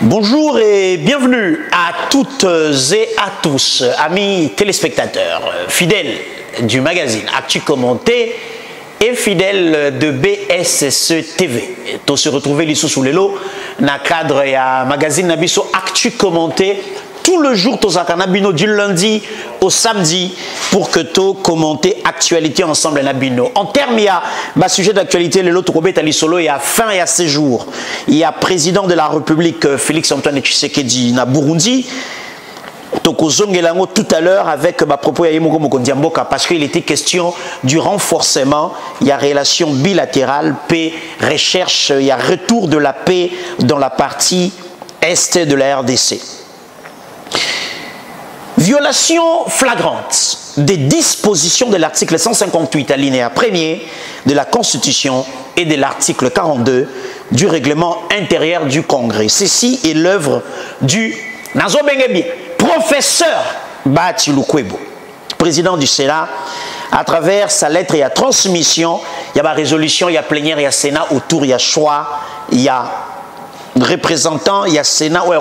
Bonjour et bienvenue à toutes et à tous, amis téléspectateurs, fidèles du magazine Actu Commenté et fidèles de BSC TV. Tous se retrouver ici sous l'élo, dans le cadre du magazine Nabiso Actu Commenté. Tout le jour, tous Bino du lundi au samedi pour que tu commentes actualité ensemble Nabino. En termes, il y a un sujet d'actualité, le lot Robert Alisolo, il y a fin et à séjour. Il y a président de la République Félix Antoine Tshisekedi na Burundi. Tokozongelango tout à l'heure avec ma propos Yaimogo Mokondiamboka parce qu'il était question du renforcement, il y a relation bilatérale, paix, recherche, il y a retour de la paix dans la partie est de la RDC. Violation flagrante des dispositions de l'article 158 alinéa 1er de la Constitution et de l'article 42 du règlement intérieur du Congrès. Ceci est l'œuvre du professeur Bati Lukwebo, président du Sénat, à travers sa lettre et la transmission. Il y a ma résolution, il y a plénière, il y a Sénat autour, il y a choix, il y a représentants, il y a Sénat ou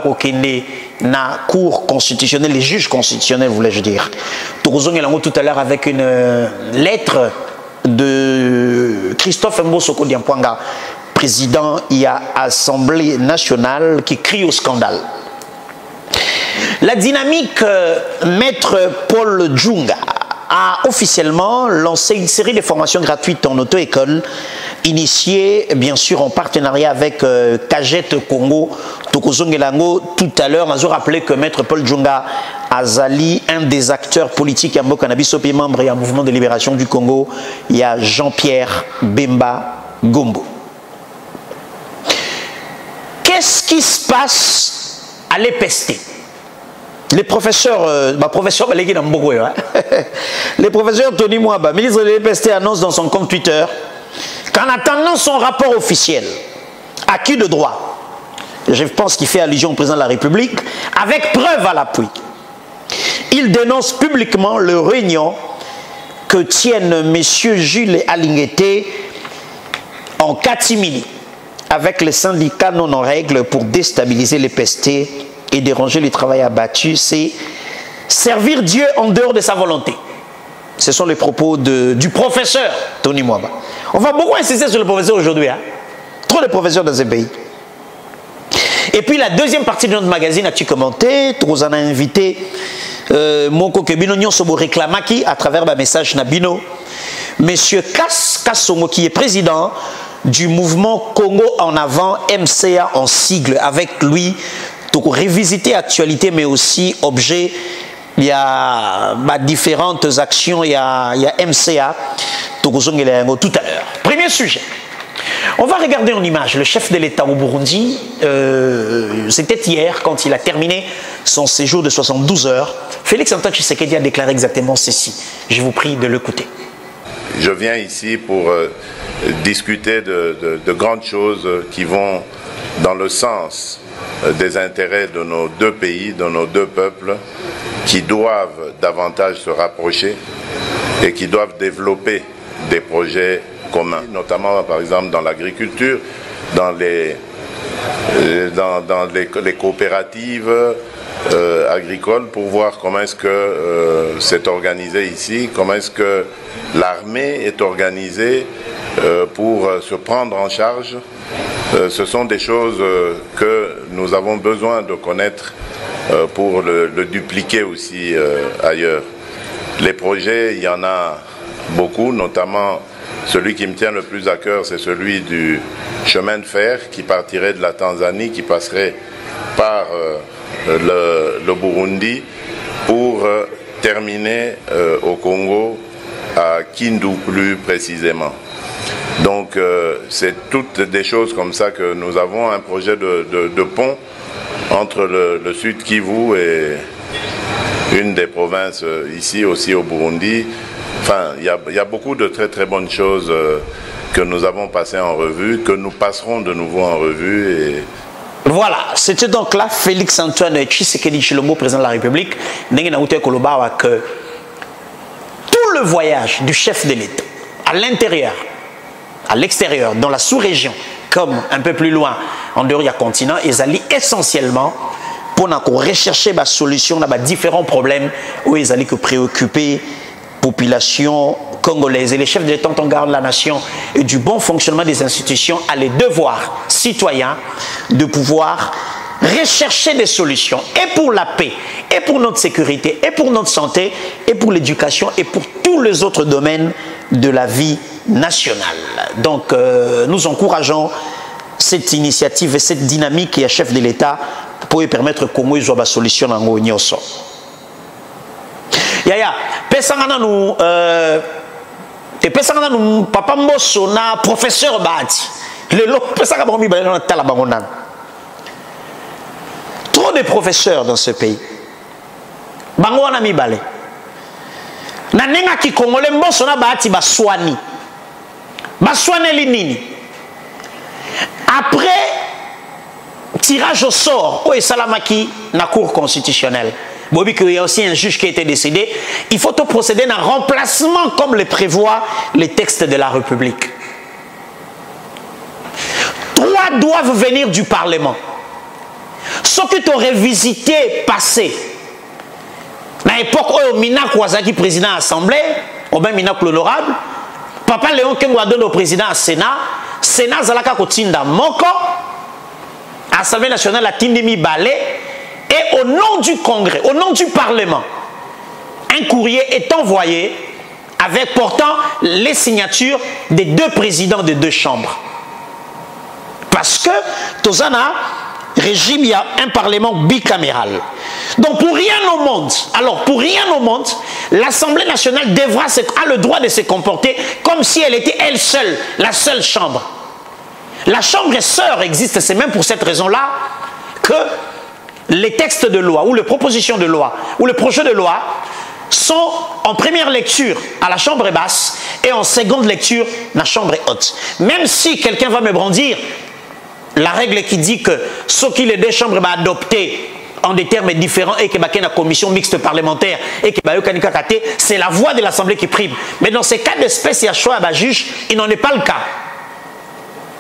na cour constitutionnelle, les juges constitutionnels, voulais-je dire. Tourozongelango tout à l'heure avec une lettre de Christophe Mbosoko Diampwanga, président, il y a Assemblée nationale qui crie au scandale. La dynamique Maître Paul Djunga a officiellement lancé une série de formations gratuites en auto-école, initiée bien sûr en partenariat avec Kajet Congo, Tokozongelango. Tout à l'heure, nous avons rappelé que Maître Paul Djunga Azali, un des acteurs politiques à Mokanabisopi, membre et un mouvement de libération du Congo, il y a Jean-Pierre Bemba Gombo. Qu'est-ce qui se passe à l'EPST? Les professeurs, les professeurs Tony Mwaba, ministre de l'EPST, annonce dans son compte Twitter qu'en attendant son rapport officiel, acquis de droit, je pense qu'il fait allusion au président de la République, avec preuve à l'appui, il dénonce publiquement le réunion que tiennent messieurs Jules et Alingueté en catimini avec les syndicats non en règle pour déstabiliser l'EPST et déranger les travail abattus, c'est servir Dieu en dehors de sa volonté. Ce sont les propos du professeur Tony Mwaba. On va beaucoup insister sur le professeur aujourd'hui. Hein? Trop de professeurs dans ce pays. Et puis la deuxième partie de notre magazine, as-tu commenté? Tu nous en as invité Moko Kebino Nyonsobo Reklamaki à travers un message Nabino. Monsieur Kassongo qui est président du mouvement Congo en avant, MCA en sigle. Avec lui, pour révisiter l'actualité, mais aussi objet, il y a différentes actions, il y a MCA, tout à l'heure. Premier sujet. On va regarder en image le chef de l'État au Burundi. C'était hier, quand il a terminé son séjour de 72 heures. Félix Antoine Tshisekedi a déclaré exactement ceci. Je vous prie de l'écouter. Je viens ici pour discuter de grandes choses qui vont dans le sens des intérêts de nos deux pays, de nos deux peuples, qui doivent davantage se rapprocher et qui doivent développer des projets communs, notamment par exemple dans l'agriculture, dans les coopératives agricoles, pour voir comment est-ce que c'est organisé ici, comment est-ce que l'armée est organisée pour se prendre en charge. Ce sont des choses que nous avons besoin de connaître pour le dupliquer aussi ailleurs. Les projets, il y en a beaucoup, notamment celui qui me tient le plus à cœur, c'est celui du chemin de fer qui partirait de la Tanzanie, qui passerait par le Burundi pour terminer au Congo, à Kindu plus précisément. Donc c'est toutes des choses comme ça que nous avons un projet de pont entre le Sud Kivu et une des provinces ici aussi au Burundi. Enfin, il y a beaucoup de très très bonnes choses que nous avons passées en revue, que nous passerons de nouveau en revue. Et voilà, c'était donc là Félix Antoine Tshisekedi Tshilombo, président de la République, que tout le voyage du chef de l'État à l'intérieur, à l'extérieur, dans la sous-région, comme un peu plus loin, en dehors du continent, ils allaient essentiellement pour rechercher des solutions à différents problèmes où ils allaient préoccuper la population congolaise. Et les chefs d'État en garde la nation et du bon fonctionnement des institutions à les devoirs citoyens de pouvoir rechercher des solutions et pour la paix, et pour notre sécurité, et pour notre santé, et pour l'éducation, et pour tous les autres domaines de la vie nationale. Donc, nous encourageons cette initiative et cette dynamique et à chef de l'État pour lui permettre comment ils ont la solution dans le nyoso. Yaya, pesangana nous, pesangana nous, papa Mbosso na professeur Bati, le lot pesangana bomi balé dans tala bangonan. Trop de professeurs dans ce pays. Bangona mi balé. Na nenga ki Congolais Mbosso na Bati baswani. Baswani linini. Après tirage au sort au Salamaki na cour constitutionnelle. Bobi qu'il y a aussi un juge qui a été décédé, il faut procéder à un remplacement comme le prévoit les textes de la République. 3 doivent venir du Parlement. Ce que tu aurais visité passé. À l'époque où Minak Ouazaki président de l'Assemblée, ou bien Minak l'honorable, Papa Léon Kengouadon le président du Sénat, Sénat Zalaka Kotinda Moko, Assemblée nationale a Tindimi Balé, et au nom du Congrès, au nom du Parlement, un courrier est envoyé avec portant les signatures des 2 présidents des 2 chambres. Parce que Tozana régime, il y a un parlement bicaméral. Donc pour rien au monde, l'Assemblée nationale a le droit de se comporter comme si elle était elle seule, la seule chambre. La chambre sœur existe, c'est même pour cette raison-là que les textes de loi ou les propositions de loi ou les projets de loi sont en première lecture à la chambre basse et en seconde lecture à la chambre haute. Même si quelqu'un va me brandir la règle qui dit que ce qui les 2 chambres va adopter en des termes différents et que la commission mixte parlementaire et que c'est la voix de l'Assemblée qui prime. Mais dans ces cas d'espèce, il y a choix à juge, il n'en est pas le cas.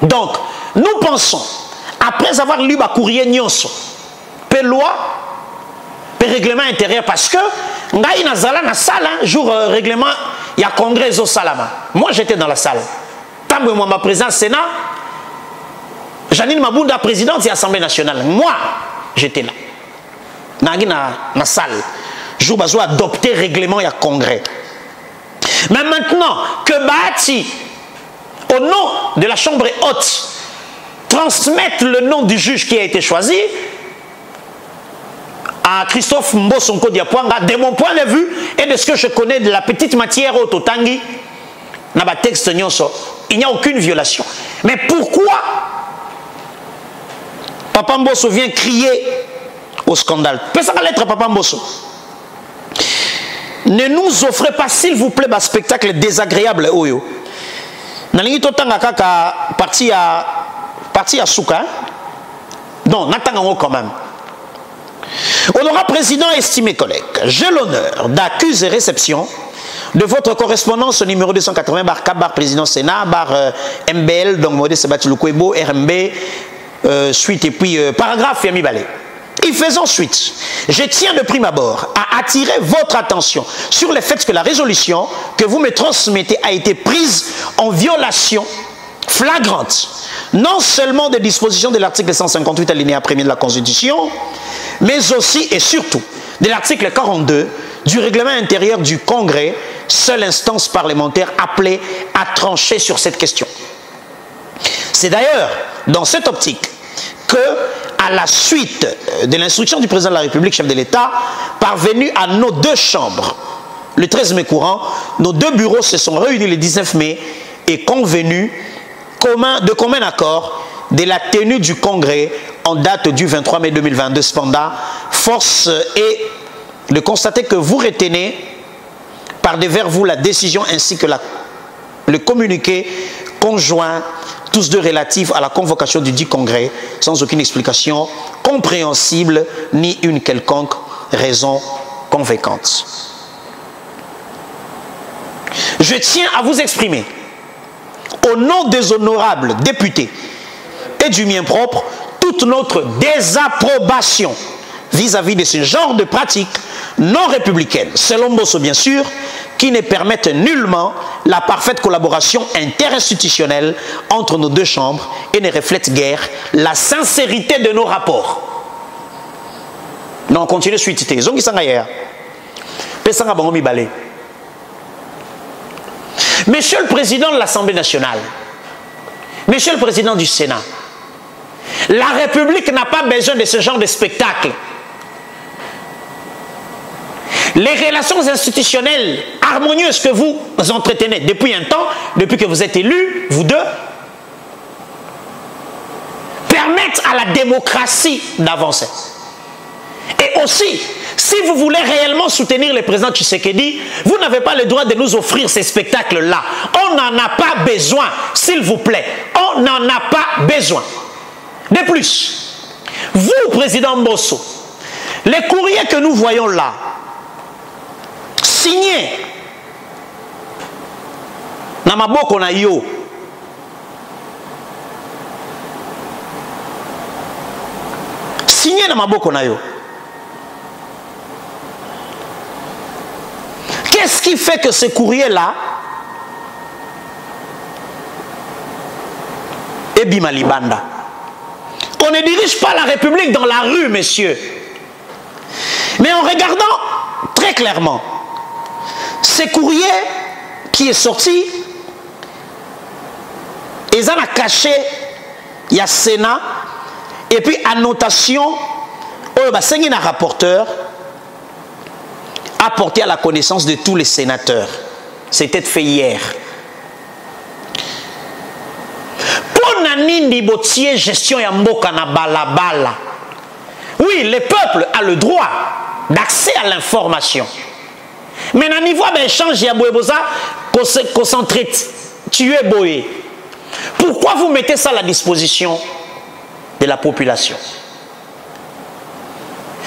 Donc, nous pensons, après avoir lu le courrier Nyonso, pe loi, pe règlement intérieur, parce que ngai nazala na salle, jour règlement, il y a congrès au Salama. Moi, j'étais dans la salle. Tambo moi, ma présence Sénat, Janine Mabunda, présidente de l'Assemblée nationale. Moi, j'étais là. Na salle. Jour bazo adopté règlement et congrès. Mais maintenant que Bati, au nom de la chambre haute, transmettre le nom du juge qui a été choisi à Christophe Mbosonko Diapwanga, de mon point de vue et de ce que je connais de la petite matière au Totangi, texte il n'y a aucune violation. Mais pourquoi Papa Mbosso vient crier au scandale? Peut-être lettre Papa Mbosso. Ne nous offrez pas, s'il vous plaît, un spectacle désagréable. Oyo. Nalingi totanga kaka parti à Souka. Non, n'attendons quand même. Honorable président, estimé collègue, j'ai l'honneur d'accuser réception de votre correspondance au numéro 280 bar K bar président Sénat bar MBL donc Modé Sebati Lukwebo RMB suite et puis paragraphe Yami Balé. Et faisant suite, je tiens de prime abord à attirer votre attention sur le fait que la résolution que vous me transmettez a été prise en violation flagrante, non seulement des dispositions de l'article 158 alinéa 1er de la Constitution, mais aussi et surtout de l'article 42 du règlement intérieur du Congrès, seule instance parlementaire appelée à trancher sur cette question. C'est d'ailleurs dans cette optique que, à la suite de l'instruction du président de la République, chef de l'État, parvenu à nos 2 chambres, le 13 mai courant, nos 2 bureaux se sont réunis le 19 mai et convenus de commun accord de la tenue du Congrès en date du 23 mai 2022. Cependant, force est de constater que vous retenez par devers vous la décision ainsi que le communiqué conjoint, tous 2 relatifs à la convocation du dit Congrès, sans aucune explication compréhensible ni une quelconque raison convaincante. Je tiens à vous exprimer, au nom des honorables députés et du mien propre toute notre désapprobation vis-à-vis de ce genre de pratiques non républicaines, selon Mbosso bien sûr, qui ne permettent nullement la parfaite collaboration interinstitutionnelle entre nos deux chambres et ne reflètent guère la sincérité de nos rapports. Non, on continue suite. Monsieur le Président de l'Assemblée nationale, Monsieur le Président du Sénat, la République n'a pas besoin de ce genre de spectacle. Les relations institutionnelles harmonieuses que vous entretenez depuis un temps, depuis que vous êtes élus, vous deux, permettent à la démocratie d'avancer. Et aussi, si vous voulez réellement soutenir le président Tshisekedi, vous n'avez pas le droit de nous offrir ces spectacles-là. On n'en a pas besoin, s'il vous plaît. On n'en a pas besoin. De plus, vous, président Mbosso, les courriers que nous voyons là, signés na maboko na yo, signé na maboko na yo. Qu'est-ce qui fait que ce courrier-là est Bimalibanda? On ne dirige pas la République dans la rue, messieurs. Mais en regardant très clairement, ce courrier qui est sorti, ils ont caché, il y a Sénat, et puis annotation, c'est un rapporteur apporté à la connaissance de tous les sénateurs. C'était fait hier. Pour Nanindi Botier, gestion ya mboka na balabala. Oui, le peuple a le droit d'accès à l'information. Mais à niveau d'échange, il y a Boéboza concentré, tué Boé. Pourquoi vous mettez ça à la disposition de la population?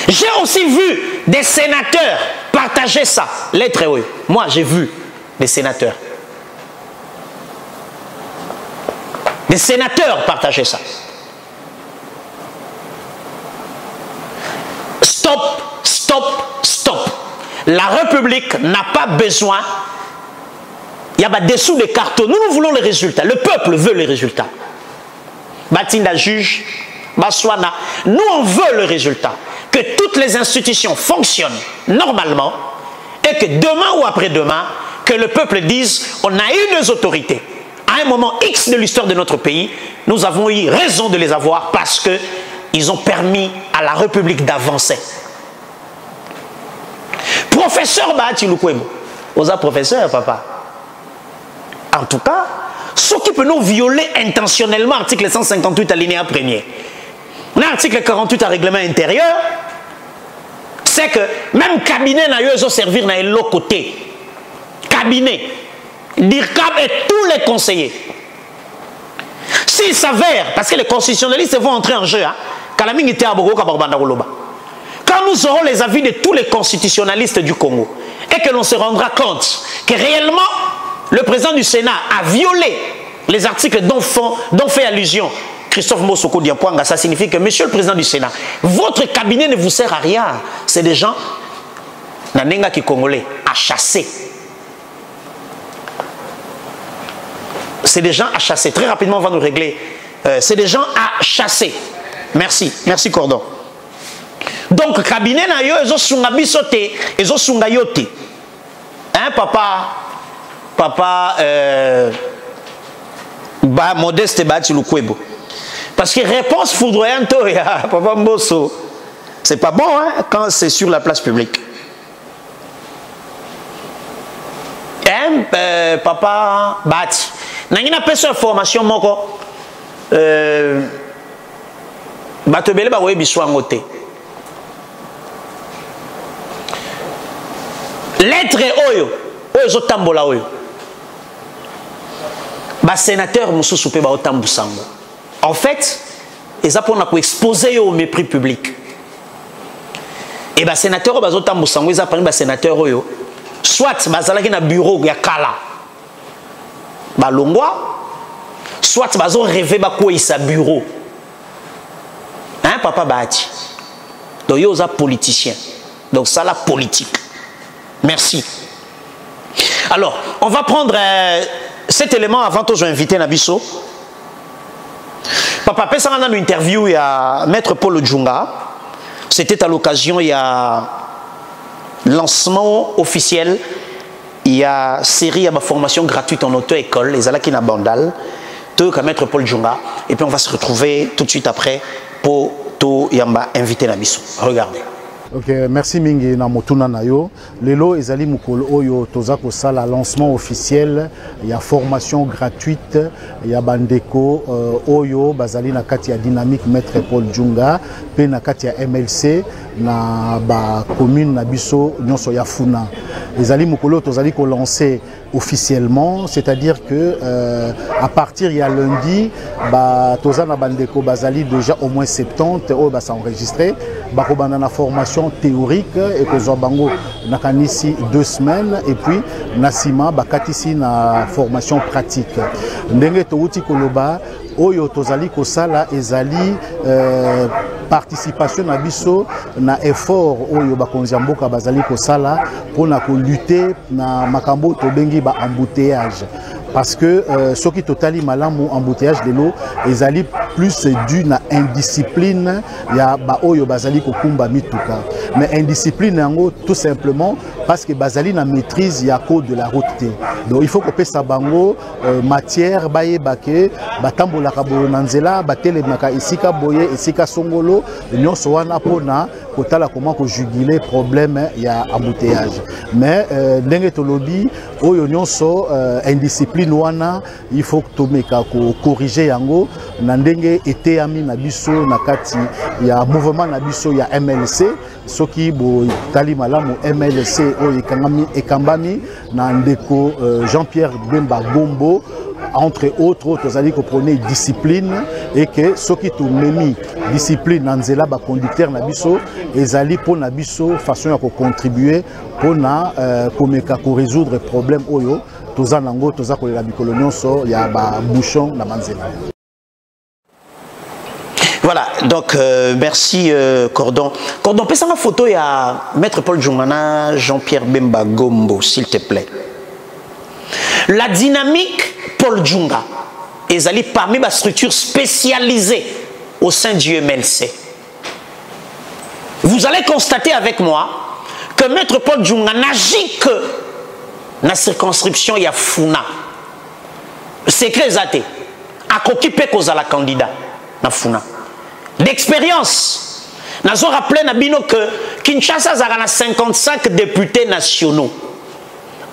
J'ai aussi vu des sénateurs partager ça. Lettre, oui. Moi, j'ai vu des sénateurs. Des sénateurs partager ça. Stop, stop, stop. La République n'a pas besoin. Il y a des dessous des cartons. Nous voulons les résultats. Le peuple veut les résultats. Batinda juge, Baswana. Nous, on veut le résultat. Que toutes les institutions fonctionnent normalement et que demain ou après-demain, que le peuple dise on a eu des autorités. À un moment X de l'histoire de notre pays, nous avons eu raison de les avoir parce qu'ils ont permis à la République d'avancer. Professeur Bahati Lukwebo, osa professeur, papa. En tout cas, ceux qui peuvent nous violer intentionnellement, article 158 alinéa 1er. L'article 48 à règlement intérieur, c'est que même cabinet n'a eu à servir dans l'autre côté. Cabinet, DIRCAB et tous les conseillers. S'il s'avère, parce que les constitutionnalistes vont entrer en jeu, hein, quand nous aurons les avis de tous les constitutionnalistes du Congo et que l'on se rendra compte que réellement le président du Sénat a violé les articles dont fait allusion Christophe Mosoko Diapoanga, ça signifie que monsieur le président du Sénat, votre cabinet ne vous sert à rien. C'est des gens, Nanenga qui congolais, à chasser. C'est des gens à chasser. Très rapidement, on va nous régler. C'est des gens à chasser. Merci. Merci, Cordon. Donc, cabinet na yo, ils ont sunga bisote, ils ont sunga yote. Hein, papa, Modeste Bahati Lukwebo. Parce que réponse foudroyante, papa Mbosso, c'est pas bon hein, quand c'est sur la place publique. Hein, papa Bahati. Nangina pesa formation moko. Batobele ba webi swangote. Lettre oyo, oyo zo tambola oyo. Ba sénateur mususu pe ba otambusango. En fait, ils ont exposé au mépris public. Et les sénateurs, ils ont sénateur, soit ils ont un bureau, il y a Kala, soit ils ont rêvé de bureau, hein, papa Bahati. Donc, il y a des politiciens. Donc, ça, la politique. Merci. Alors, on va prendre cet élément avant que je vais inviter Nabiso. Papa, pendant une interview, il y a Maître Paul Djunga. C'était à l'occasion, il y a lancement officiel. Il y a série de formation gratuite en auto-école, les Alakina Bandal, tout comme Maître Paul Djunga. Et puis on va se retrouver tout de suite après pour tout Yamba inviter Nabiso. Regardez. Ok, merci mingi na motuna na yo. Lelo ezali mukolo oyo toza ko sala lancement officiel, il y a formation gratuite, il y a bandeko oyo bazali na kati ya dynamique Maître Paul Djunga, pe na kati ya MLC na ba commune na biso nyonso ya Funa. Ezali mukolo tozali ko lancer officiellement, c'est-à-dire que à partir il y a lundi, ba toza na bandeko bazali déjà au moins 70 oyo ba s'enregistrer, ba ko banda na formation théorique et que Zobango n'a qu'à ici 2 semaines et puis Nassima bakatisi na formation pratique. Ndenge touti koloba oyo tozali kosala ezali participation na biso na effort oyo bakonzi ya mboka bazali kosala pona ko lutter na makambo tobengi ba embouteillage. Parce que ce qui totali malamu embouteillage de l'eau ezali plus dû na indiscipline ya ba oyo bazali kokumba mituka. Mais indiscipline yango tout simplement parce que bazali na maîtrise ya code de la route. Donc il faut que pesa bango matière baye bake batambola ka boyo na nzela batele maka isika boye isika songolo nyonso wana pona kotala comment ko juguler problème ya embouteillage. Mais ndenge tolobi oyo nyonso indiscipline wana il faut que tomeka ko corriger yango na ndenge eteyami na biso na kati ya mouvement na biso ya MLC soki bo tali malamu MLC oyo ekambami na ndeko Jean-Pierre Bemba Gombo entre autres tozali ko prôner discipline et que soki to memi discipline na nzela ba conducteur na biso ezali po na biso façon ya ko contribuer pona komeka ko résoudre problème oyo toza nango toza kolela bikolo nyonso ya ba bouchon na manzela. Voilà, donc merci Cordon. Cordon, pesa ma photo, il y a Maître Paul Djungana, Jean-Pierre Bemba Gombo, s'il te plaît. La dynamique Paul Djunga est parmi les structures spécialisées au sein du MLC. Vous allez constater avec moi que Maître Paul Djunga n'agit que dans la circonscription, il y a Funa. C'est très athée. À qu'occuper cause à la candidat, na Funa. D'expérience, nous avons rappelé que Kinshasa a 55 députés nationaux.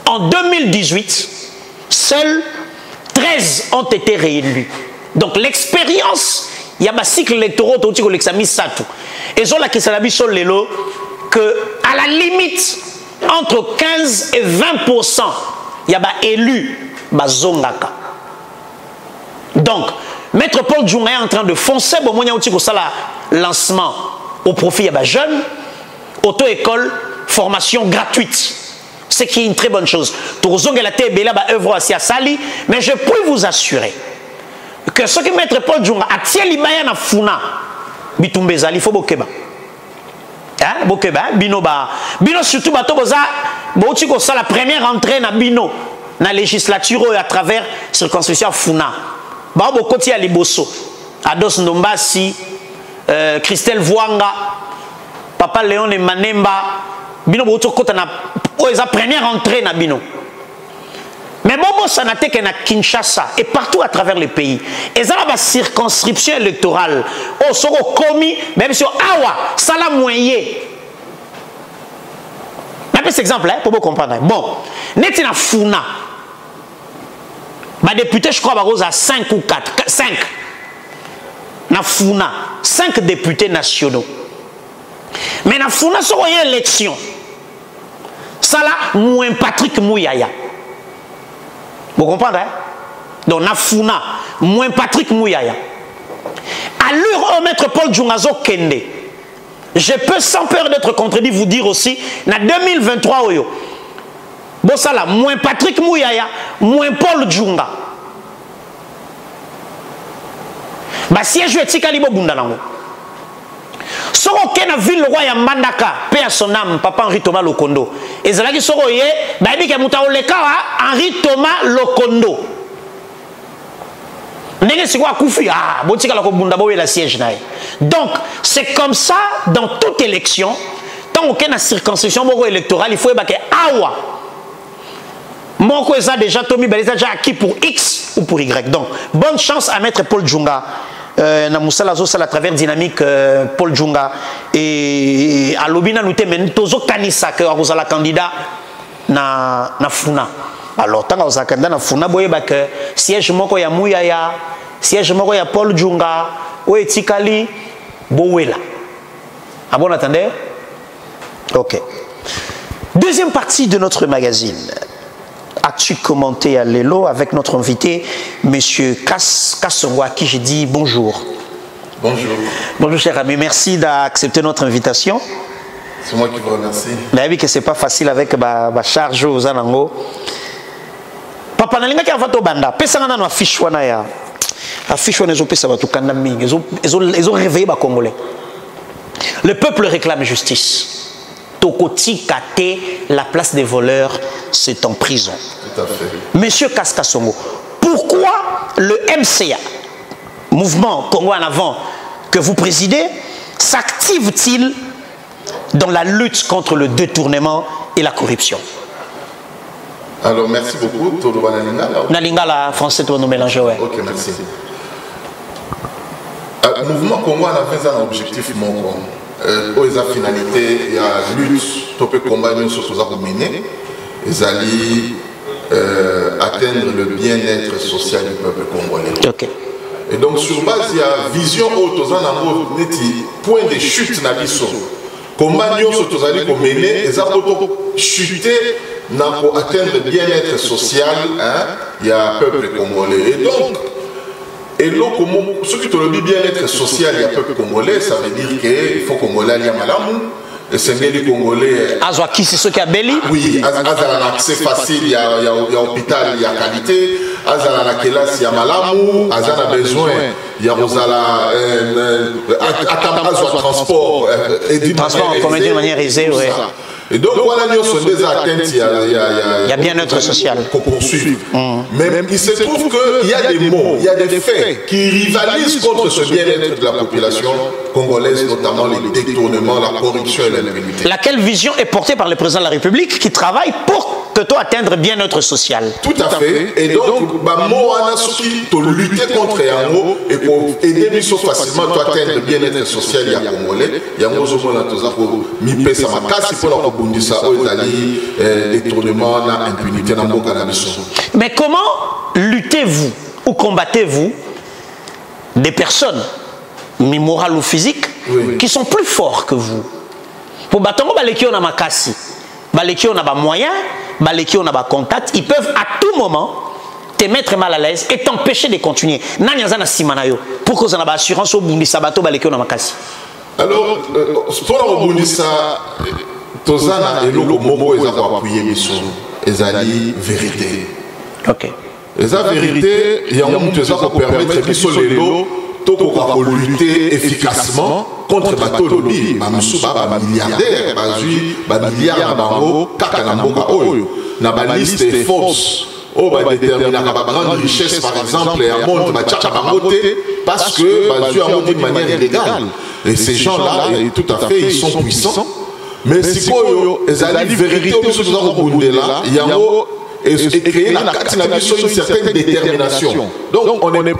En 2018, seuls 13 ont été réélus. Donc l'expérience, il y a un cycle électoral qui est l'examen Satou. Et là qui s'est sur l'élo que à la limite entre 15 et 20%, il y a un élu bazongaka. Donc Maître Paul Djunga est en train de foncer bon moyen outil le lancement au profit des jeunes, auto-école, formation gratuite. Ce qui est une très bonne chose. Mais je peux vous assurer que ce que Maître Paul Djunga a tiré l'ibaya na Funa, bitumbezali faut bokeba. Hein, bokeba, bino surtout bato boza, bouti ko la première entrée na bino na législature à travers circonscription Funa. Ba bokoti ya liboso Ados Ndombasi, Christelle Vuanga, Papa Léon et Manemba, bino boto kota na oza première entrée na bino. Mais bon ça n'a été que na Kinshasa et partout à travers le pays. Et ça la circonscription électorale au soro commis même sur awa sala moyen. Même cet exemple hein, pour vous comprendre. Bon, neti na Funa. Ma député, je crois, à 5 ou 4. 5. Na Funa. 5 députés nationaux. Mais na Funa, c'est une élection. Ça là, moins Patrick Mouyaya. Vous comprenez? Hein? Donc, na Funa, moins Patrick Mouyaya. À l'heure où Maître Paul Djungazo Kende, je peux sans peur d'être contredit vous dire aussi, na 2023, oyo. Bon, ça là, moins Patrick Mouyaya, moins Paul Djunga. Bah, si je suis Tikalibo Bundanango. soko ke na ville roi ya Mbandaka paix à son âme papa Henri Thomas Lokondo ezalaki soko ye bayebi ke muta oleka Henri Thomas Lokondo ndenge siko akufi botika la ko bunda boye la siège nae. Donc c'est comme ça dans toute élection tant aucune circonscription électorale il faut que awa moko eza déjà Tommy Beleza déjà acquis pour X ou pour Y. Donc bonne chance à maître Paul Djunga na musala zo sala à travers dynamique Paul Djunga et à lobina nous te men tozo kanisa que la candidat na funa. Alors tant que candidat na funa boye ba que siège moko ya Muyaya siège moko ya Paul Djunga o etikali bowela. Ah bon attendez? OK. Deuxième partie de notre magazine. As-tu commenté à Lelo avec notre invité, monsieur Kassongo, à qui j'ai dit bonjour. Bonjour. Bonjour cher ami, merci d'accepter notre invitation. C'est moi qui vous remercie. Mais oui que c'est pas facile avec ma charge aux anango. Papa nalinga ki avato banda, pesa ngana no affiche wana ya. Affiche wana ezo pesa batu kanda mingi, ezo réveiller ba Congolais. Le peuple réclame justice. Tokoti Kate, la place des voleurs, c'est en prison. Tout à fait. Monsieur Kaskasongo, pourquoi le MCA, Mouvement Congo en avant, que vous présidez, s'active-t-il dans la lutte contre le détournement et la corruption? Alors, merci beaucoup. Toloba Nalinga. Nalinga, la français, tu vas nous mélanger, ouais. Ok, merci. Mouvement Congo en avant, un objectif, aux finalité, il y a lutte, tout peut combattre sur ce que mener, ils allaient atteindre le bien-être social du peuple congolais. Okay. Et donc sur base, il y a vision point de chute na biso. Combat sur tous allés mener, ils ont chuté pour atteindre le bien-être social, il y a peuple congolais. Et donc et là, ce qui te le dit bien-être social, il y a peuple congolais, ça veut dire qu'il faut que Congolais aille à Malamou. Et c'est bien les Congolais. Azwaki, c'est ce qui a belli? Oui, c'est facile, il y a hôpital, il y a qualité. Azala Kelas, il y a Malamou. Azala besoin, il y a Rosala. Attends, transport. Transport en manière aisée, oui. Et donc, voilà, nous sommes déjà atteints, il y a bien-être social. Qu'on poursuive. Mais il se trouve qu'il y a des mots, il y a des faits qui rivalisent contre ce bien-être de la population congolaise, notamment les détournements, la corruption et l'impunité. Laquelle vision est portée par le président de la République qui travaille pour que toi atteindre bien-être social. Tout à fait. Et donc, moi, on a lutter contre Yango et pour aider les choses facilement à atteindre le bien-être social, il y a Congolais. Il y a Mozo pour m'y ça ma casse pour la Bundisa, détournement, impunité dans mon cannabis. Mais comment luttez-vous ou combattez-vous des personnes, morales ou physiques, qui sont plus forts que vous? Pour battre, on a ma casse. On a des moyens, on a des contacts, ils peuvent à tout moment te mettre mal à l'aise et t'empêcher de continuer. Pourquoi vous avez assurance au Bundisa bateau on a ma casse? Alors, pour le Bundisa, Tozana et le Momo, ils ont appuyé mission. Ils ont dit vérité. Ok. Ils ont vérité, il y a un moment qui permet de mission les lots. Pour lutter efficacement contre les bateaux lobby, milliardaires, milliards d'euros, la liste est fausse. Déterminer la grande richesse, par exemple, et un monde parce que un monde de manière illégale. Et ces gens-là, tout à fait, ils sont puissants. Mais si ils ont dit vérité, il y a et créer la carte sur une certaine détermination. Donc,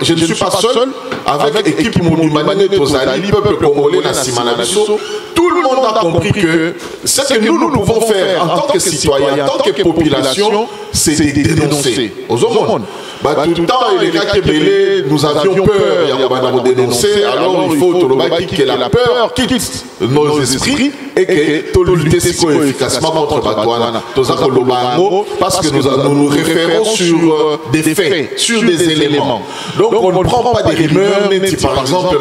je ne suis pas seul avec l'équipe Mounimané Tozali, peuple congolais, tout le monde a compris que ce que nous pouvons faire en tant que citoyens, en tant que population, c'est de dénoncer. Aux hommes, tout le temps, les gars qui nous avions peur de dénoncer, alors il faut que la peur quitte nos esprits et que tout lutter efficacement contre Batouana. Parce que nous référons sur des faits, sur des éléments. Donc on ne prend pas des rumeurs, par exemple,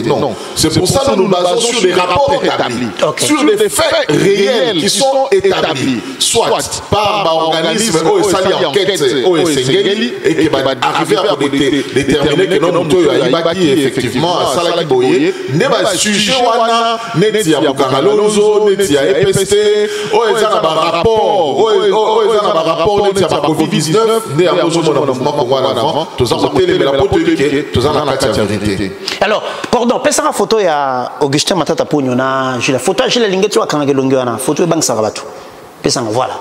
non. C'est pour ça que nous nous basons basons sur des rapports établis, sur des faits réels qui sont établis, soit par l'organisme OSALI enquête OSNGELI et qui va arriver à déterminer que non, effectivement, à Salaki Boye, n'est pas sujet wana, n'est pas Bukangalonzo, n'est pas EPST, OSALI rapport, n'est pas Covid-19, n'est pas mouvement Congo en avant, tous en côté, mais la politique, tous en la vérité. Alors, pardon, pesa photo ya Augustin Matata Ponyo na la photo j'ai la ligne tu akanga longueur na photo bang sarabatu. Pesa voilà.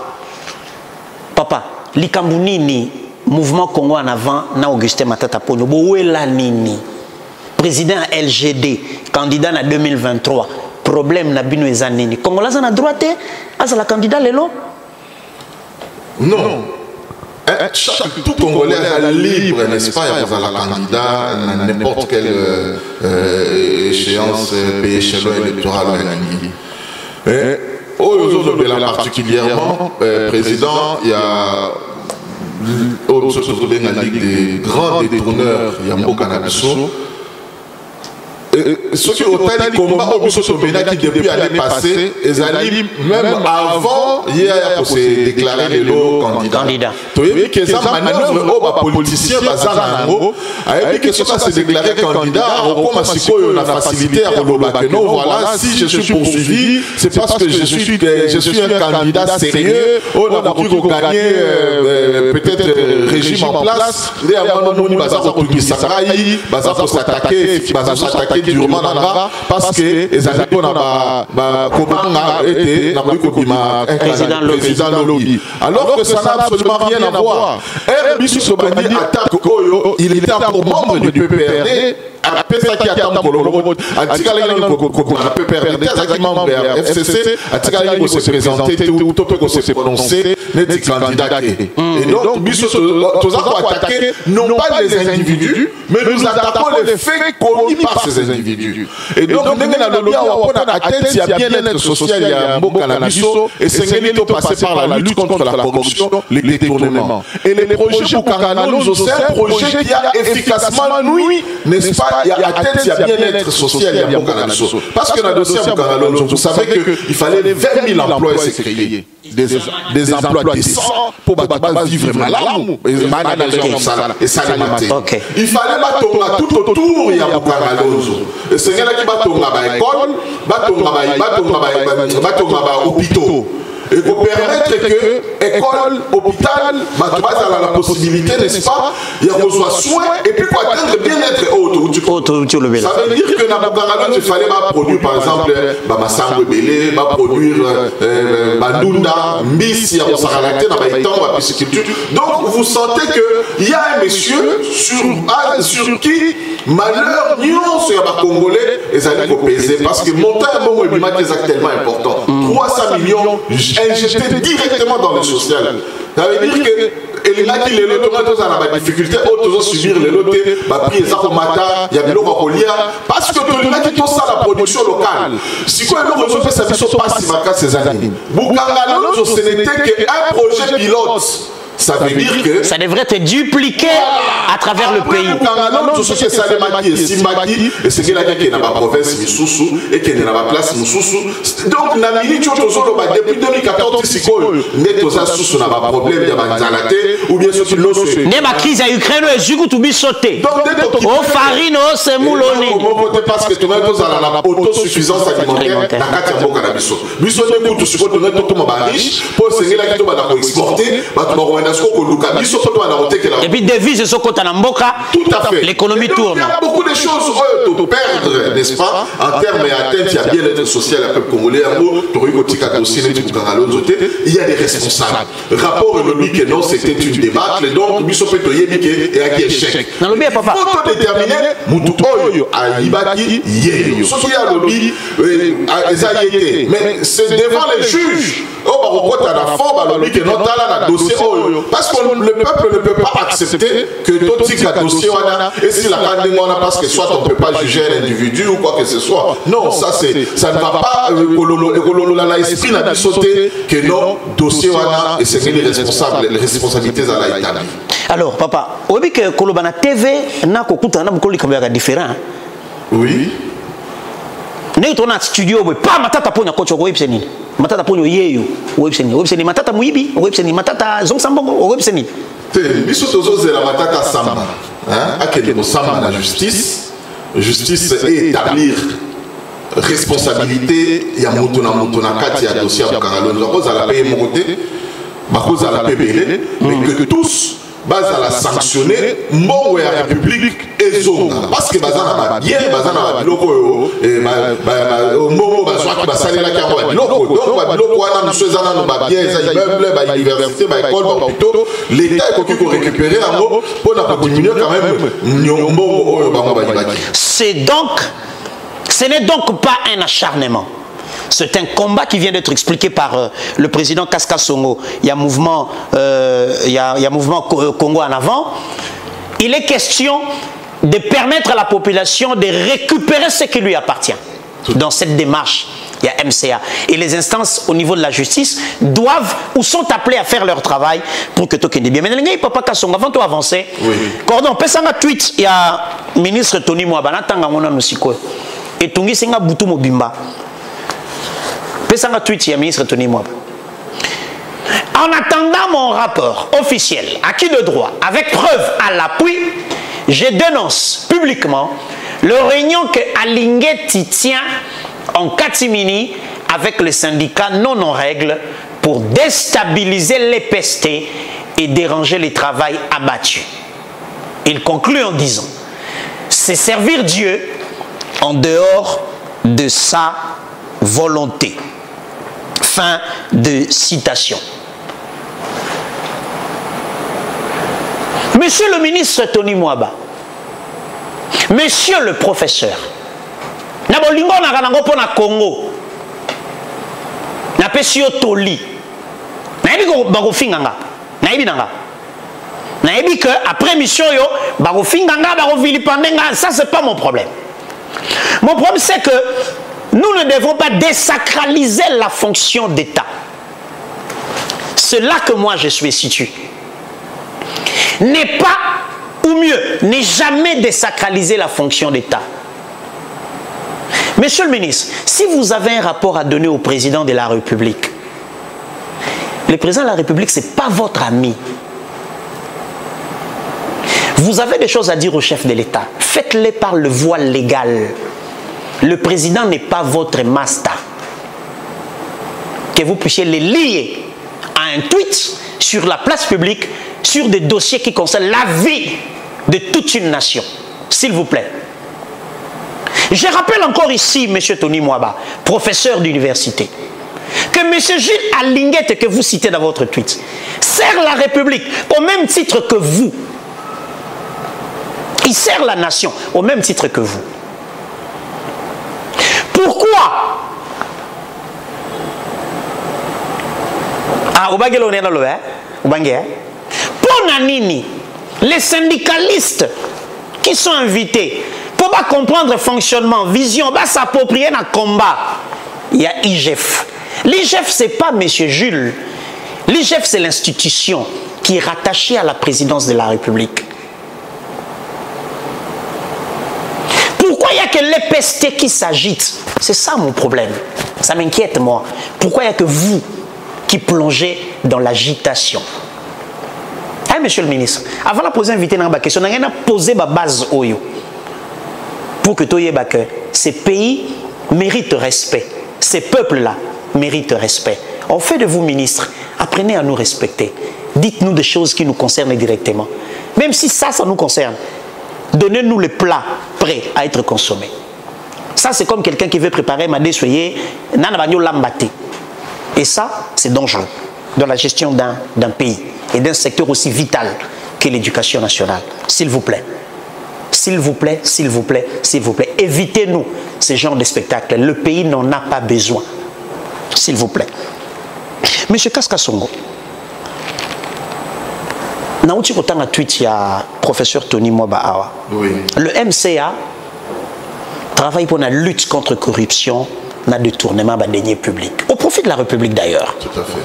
Papa, likambu nini mouvement Congo en avant na Augustin Matata Ponyo boela nini. Président LGD, candidat en 2023. Problème na bino eza nini. Congolais na droite, asa la candidat lelo? Non. Tout Congolais est libre, n'est-ce pas, à la candidat à n'importe quelle échéance, échelon électoral. Aujourd'hui, particulièrement, président, il y a des grands détourneurs, il y a beaucoup d'analyses. Ce qui est au combat au qui depuis l'année passée, même avant, il y a déclaré le lot candidat. Tu as vu que ça manœuvre aux politiciens, avec que ça s'est déclaré candidat, on a facilité à non, voilà, si je suis poursuivi, c'est parce que je suis un candidat sérieux, on a voulu gagner peut-être régime en place, pour s'attaquer durement parce que les Azakos n'ont président Lobby. Alors que ça n'a absolument rien à voir. Bisou Sobandi attaque Oyo, il était encore membre du PPRD. Après ça qui attend Kolombo, FCC, Atikalingo s'est présenté, tout s'est prononcé, n'est candidat. Et donc, Bissot, tous attaquer non pas les individus, mais nous attaquons les faits commis par ces individus. Et donc, nous avons atteint il y a bien-être social, il y a un beau cannabisot, et c'est passé par la lutte contre la corruption, les détournements. Et les projets Bukangalonzo, c'est un projet qui a efficacement nuit, n'est-ce pas? Il y a atteinte, il y a bien-être social, il y a Bukangalonzo. Parce que dans le dossier Bukangalonzo, vous savez qu'il fallait 20 000 emplois se créer. Des emplois décents pour vivre malamu et s'alimenter. Il fallait battre tout autour, il y a Bukangalonzo. Et c'est là qui battre à l'école, battre à hôpitaux. Et pour permettre que l'école, l'hôpital, la possibilité, n'est-ce pas, il y a besoin de soins et puis pour atteindre bien-être autre. Ça veut dire que dans Bukangalonzo, il fallait produire, par exemple, Massango Belé, produire Bandunda, Mbisi, pisciculture. Donc vous sentez qu'il y a un monsieur sur qui malheur, nuance sur les Congolais, les amis pour peser parce que monter un bon mobilier est tellement important. 300 millions injectés directement dans le social. Ça veut dire que et là qui les lots dans la difficulté autres subir les lots prix ça au matin il y a des lots parce que tout le monde qui ça la production locale si quoi nous reçoit ça ne sont pas si marqués ces années Bukangalonzo ce n'était qu'un projet pilote. Ça veut dire que ça devrait être dupliqué à travers le pays. Bukangalonzo ce que ça démarqué Simbaki et c'est que là qui est dans la province Misusu et qui est dans la place Misusu. Donc na minute depuis 2014 sikoyo netoza susu na ba problème ya banzalate ou bien ce qui l'ose. Ne ma crise à Ukraine et jugu to bi sauter. Au farine au semuloni. Parce que tu vas tous à la autosuffisance alimentaire na kati ya mboka na biso. Biso ne kutu sikoyo to to ba riche pour c'est là qui to ba ko exporter ba to et puis devise ce côté en Mboka, l'économie tourne. Il y a beaucoup de choses à perdre, n'est-ce pas? En termes d'atteinte, il y a bien-être social à peuple congolais. Il y a des responsables. Rapport économique et non, c'était une débâcle. Donc, Bisso Petoye et à échec. Il faut déterminer Moutoutoyo à Ibaki, Yeyo. Ce qui a lobby, mais c'est devant les juges. Parce que le peuple ne peut pas accepter que tout ce dossier et si la cadre parce que soit on ne peut pas juger un individu ou quoi que ce soit. Non, ça ne va pas l'esprit n'a pas sauté que non dossier et c'est les responsabilités à l'État. Alors papa, on dit que Kolobana TV n'a qu'au coup de différent. Oui. ne to na studio boy pa matata ponya kocho ko webseni matata ponyo yeyo webseni matata muibi webseni matata zomsambongo webseni te biso tozo la matata samba hein akeli ko samba la justice est établir responsabilité ya moto na kati ya dossier ya Kangalo nous avons à la payer mon côté bakoza la PPL mais que tous base à la sanctionner mbongo ya République ezonga parce que bazana ba bien bazana ba biloko mbongo bazwa ki basalela ki ba biloko donc ba biloko wana msezana no ba bien za immeuble ba université ba école ba hôpital l'état est ko récupérer yango pour na diminuer quand même mbongo oyo bango ba libaki. Ce n'est donc pas un acharnement. C'est un combat qui vient d'être expliqué par le président Kaska Songo. Il y a mouvement, Congo en avant. Il est question de permettre à la population de récupérer ce qui lui appartient. Dans cette démarche, il y a MCA. Et les instances au niveau de la justice doivent ou sont appelées à faire leur travail pour que tout ait bien. Mais il papa Kassongo, avant de avancer, Cordon, pesanga tweet, il y a ministre Tony Mwabana, Tanga Mona Nusiko, et Tungi Senga Boutou Mobimba. Pesanga tweet, il y a ministre Tony Mwabana. En attendant mon rapport officiel, acquis de droit, avec preuve à l'appui, je dénonce publiquement le réunion que Alingueti tient en catimini avec le syndicat non en règle pour déstabiliser les l'EPST et déranger les travails abattus. Il conclut en disant: c'est servir Dieu en dehors de sa volonté. Fin de citation. Monsieur le ministre Tony Mwaba, monsieur le professeur, na bolingo na kanango pona Congo, na pesio toli, na ebi ko bako finganga, na ebi nanga, na ebi que après mission yo bako finganga bako vilipandenga, ça c'est pas mon problème. Mon problème c'est que nous ne devons pas désacraliser la fonction d'État. C'est là que moi je suis situé. N'est pas, ou mieux, n'est jamais désacraliser la fonction d'État. Monsieur le ministre, si vous avez un rapport à donner au président de la République, le président de la République, ce n'est pas votre ami. Vous avez des choses à dire au chef de l'État. Faites-les par le voie légal. Le président n'est pas votre master. Que vous puissiez les lier à un tweet sur la place publique, sur des dossiers qui concernent la vie de toute une nation. S'il vous plaît. Je rappelle encore ici, M. Tony Mwaba, professeur d'université, que M. Gilles Alinguet, que vous citez dans votre tweet, sert la République au même titre que vous. Il sert la nation au même titre que vous. Pourquoi? Ah, Ponanini, les syndicalistes qui sont invités pour pas comprendre le fonctionnement, vision, bah s'approprier un combat. Il y a IGF. L'IGF, c'est pas M. Jules. L'IGF, c'est l'institution qui est rattachée à la présidence de la République. Pourquoi il n'y a que l'EPST qui s'agite? C'est ça mon problème. Ça m'inquiète, moi. Pourquoi il n'y a que vous qui plongez dans l'agitation? Hein, monsieur le ministre, avant de poser invité dans la question, on a posé la base oyo pour que ces pays méritent respect. Ces peuples-là méritent respect. On fait de vous, ministre, apprenez à nous respecter. Dites-nous des choses qui nous concernent directement. Même si ça nous concerne, donnez-nous les plats prêts à être consommés. Ça, c'est comme quelqu'un qui veut préparer ma dessoyer, nanabagno lambate. Et ça, c'est dangereux dans la gestion d'un pays et d'un secteur aussi vital qu'est l'éducation nationale. S'il vous plaît. S'il vous plaît, s'il vous plaît, s'il vous plaît. Évitez-nous ce genre de spectacle. Le pays n'en a pas besoin. S'il vous plaît. Monsieur Kaska Songo, Naouti Kotanga tweet, il y a professeur Tony Mwaba Awa. Oui. Le MCA travaille pour la lutte contre la corruption, le détournement des deniers publics. Au profit de la République d'ailleurs. Tout à fait.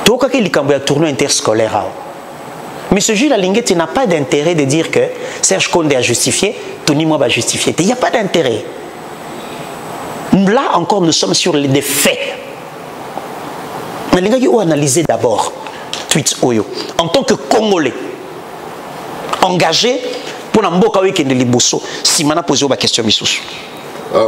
Tout cas, il y a un tournoi interscolaire. Mais ce Gilles Alinguet n'a pas d'intérêt de dire que Serge Condé a justifié, Tony Mwaba a justifié. Il n'y a pas d'intérêt. là encore, nous sommes sur des faits. Mais les gars, il faut analyser d'abord tweet Oyo. En tant que Congolais, engagé pour Namboka Wiki de Liboso, si je pose une question.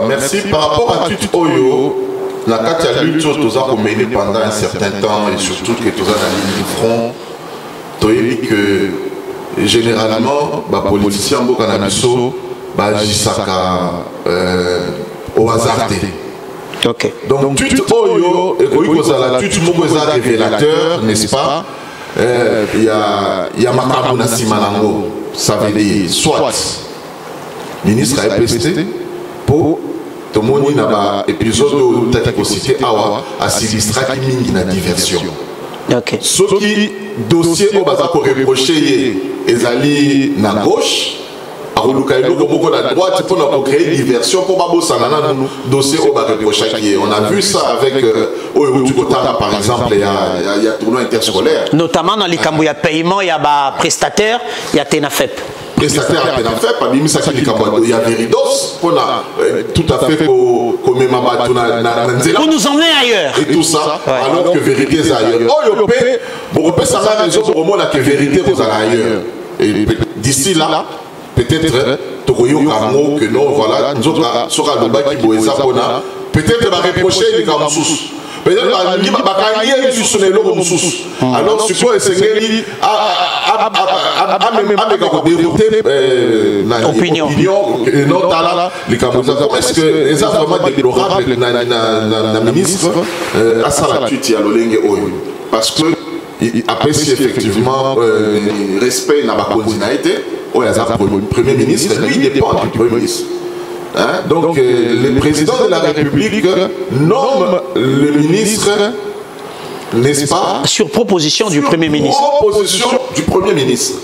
Merci. Par rapport à tweet Oyo, la Katia lutte, nous avons mené pendant un certain temps et surtout que nous avons ligne du front. Tu as dit que généralement, les politiciens Mboka Nabiso agissent au hasard. Okay. Donc, tweet Oyo, et tweet Mokoza révélateur, n'est-ce pas? Il y a Makamuna Simanango, ça veut dire soit ministre APST pour tout le monde n'a pas épisode où tu as cité à Silistra qui mine la diversion. Ce qui dossier au bazar pour reprocher les alliés na gauche. À la droite, pour créer une diversion, pour dossier au on a vu ça avec par exemple, il y a tournoi interscolaire. Notamment dans les camps, il y a paiement, il y a prestataire, il y a TENAFEP. Prestataire à TENAFEP, il y a Veridos, on a tout à fait pour nous emmener ailleurs. Et tout ça, alors que vérité est ailleurs. Oh, ça a raison pour moi que vérité est ailleurs. Et d'ici là, peut-être Tokoyo Kamo, que non, voilà, nous autres, sera le bas qui boit ça, peut-être va reprocher les Kamsous. Peut-être qu'il va bacailler sur son élo Kamsous. Alors, ce qu'on essaie de dérouter opinion. Et non, les Kamsous. Est-ce que les affaires vraiment déplorables dans la ministre à ça la tuite à l'Olenge Oyo? Parce que, après, si effectivement, respect n'a pas continuité, le Premier ministre, lui, dépend du Premier ministre. Hein? Donc, le président de la République nomme le ministre, n'est-ce pas? Sur proposition du Premier ministre. Proposition du Premier ministre.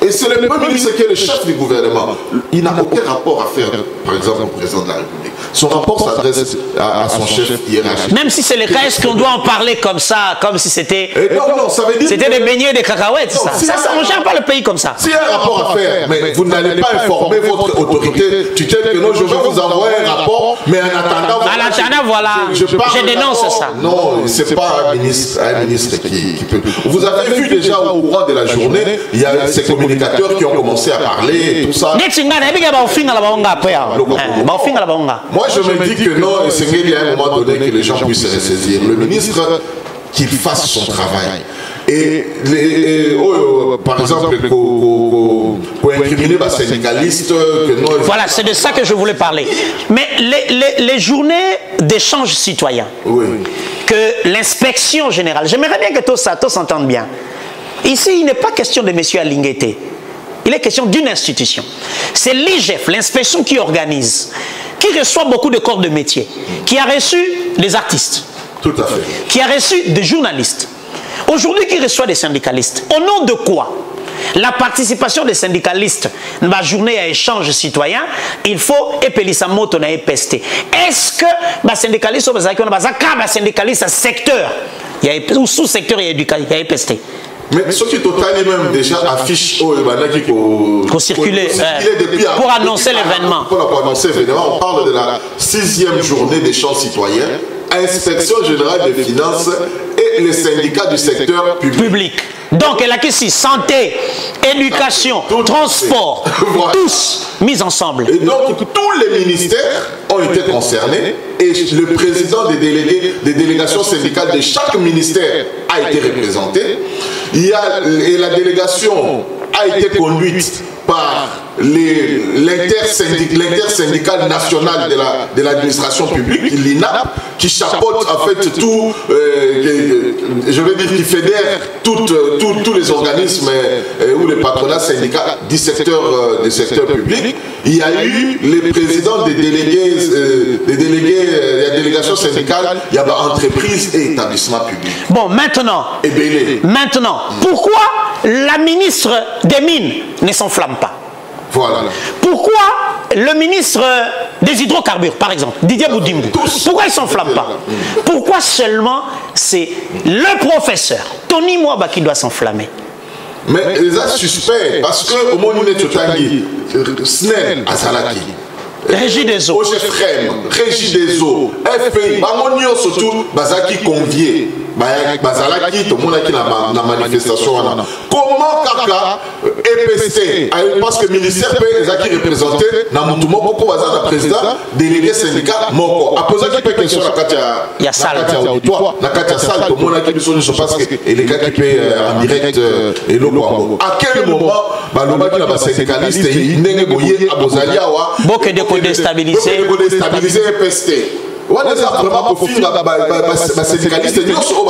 Et c'est le Premier ministre qui est le chef du gouvernement. Il n'a aucun rapport à faire, par exemple, au président de la République. Son rapport s'adresse à son chef hiérarchique. Même si c'est le cas, est-ce qu'on doit en parler comme ça, comme si c'était c'était des beignets, des cacahuètes, ça? On ne gère pas le pays comme ça. S'il y a un rapport à faire, mais vous n'allez pas informer votre autorité tutelle que non, je vais vous envoyer un rapport, mais en attendant... En attendant, voilà, je dénonce ça. Non, ce n'est pas un ministre qui peut... Vous avez vu déjà au courant de la journée, il y a ces communicateurs qui ont commencé à parler et tout ça. Moi, je me dis que non, et c'est qu'il y a un moment donné que les gens puissent se ressaisir. Le ministre, qu'il fasse son travail. Et par exemple, pour incriminer les syndicalistes... Voilà, c'est de ça que je voulais parler. Mais les journées d'échange citoyen, que l'inspection générale, j'aimerais bien que tous s'entendent bien. Ici, il n'est pas question de M. Alinguete. Il est question d'une institution. C'est l'IGF, l'inspection qui organise, qui reçoit beaucoup de corps de métier, qui a reçu des artistes, tout à fait, qui a reçu des journalistes, aujourd'hui qui reçoit des syndicalistes. Au nom de quoi? La participation des syndicalistes dans la journée à échange citoyen, il faut épeler sa moto na EPST. Est-ce que les syndicalistes sont syndicalistes à secteur, ou sous-secteur et éducation, il y a EPST? Mais ce qui est totalement même déjà affiche pour circuler, pour annoncer l'événement. Pour annoncer l'événement, on parle de la 6e journée d'échange citoyen, inspection générale des finances et les syndicats du secteur public. Donc, elle a ici santé, éducation, transport, tous mis ensemble. Et donc, tous les ministères ont été concernés et le président des délégations syndicales de chaque ministère a été représenté. Et la délégation a été conduite par l'intersyndicale nationale de l'administration publique, l'INAP, qui chapeaute en fait tout, je veux dire, qui fédère tous les organismes ou les patronats syndicaux du secteur public. Il y a eu les présidents des délégués, la délégation syndicale, il y a entreprises et établissements publics. Bon, maintenant, pourquoi la ministre des Mines ne s'enflamme pas? Voilà. Pourquoi le ministre des hydrocarbures, par exemple, Didier Boudimou, pourquoi il ne s'enflamme pas? Pourquoi seulement c'est le professeur Tony Mwaba qui doit s'enflammer? Mais les suspects, parce que au moment où on est Snell à Salaki, Régie des eaux. OGFREM, Régie des eaux, FPI, Bamonio surtout, Bazaki convié, Bazalaki, tout le monde qui a la manifestation. Comment Kaka, EPC, parce que le ministère peut Zaki représenter, Namutumo, Moko Bazana président, délégué syndicat, Moko. A posé qui peut question la Katia. Il y a salle. La Katia salle, tout le monde qui besoin de se passer, et les gars qui paient en direct, et l'eau. À quel moment, Baloma qui a syndicaliste, il n'est pas à Bozaliawa. Beaucoup de déstabiliser. PST.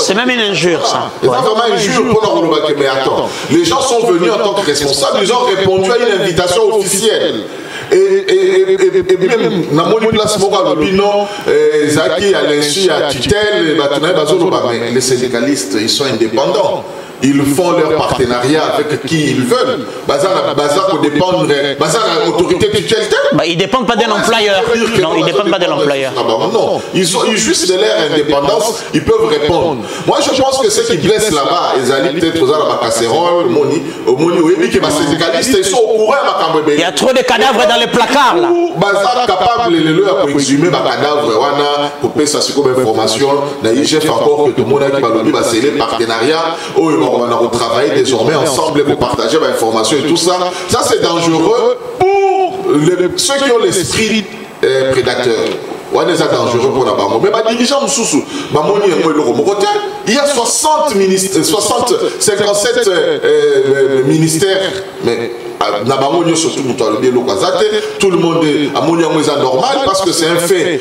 C'est même une injure, ça. C'est vraiment une injure pour nous. Mais attends, les gens sont venus en tant que responsables, ils ont répondu à une invitation officielle. Et même dans mon placement à l'opinion, Zaki à l'insu à tutelle, les syndicalistes, ils sont indépendants. Ils font leur partenariat avec qui ils veulent. Bazar dépend de l'autorité tutelle. Ils ne dépendent pas d'un employeur. Non, ils ne dépendent pas de l'employeur. Non, ils jouissent de leur indépendance, ils peuvent répondre. Moi, je pense que ceux qui blessent là-bas, ils allaient peut-être aux la casserole, ils sont au courant. Il y a trop de cadavres dans les placards là. Bazar capable de exhumer les cadavres, pour payer sa information. Il chef encore que tout le monde qui va le c'est les partenariats. On a travaillé désormais ensemble pour partager l'information et tout ça. Ça, c'est dangereux pour ceux qui ont l'esprit prédateur. C'est dangereux pour la banque. Mais les dirigeants il y a 60 ministres, 57 ministères. Mais tout le monde est normal parce que c'est un fait.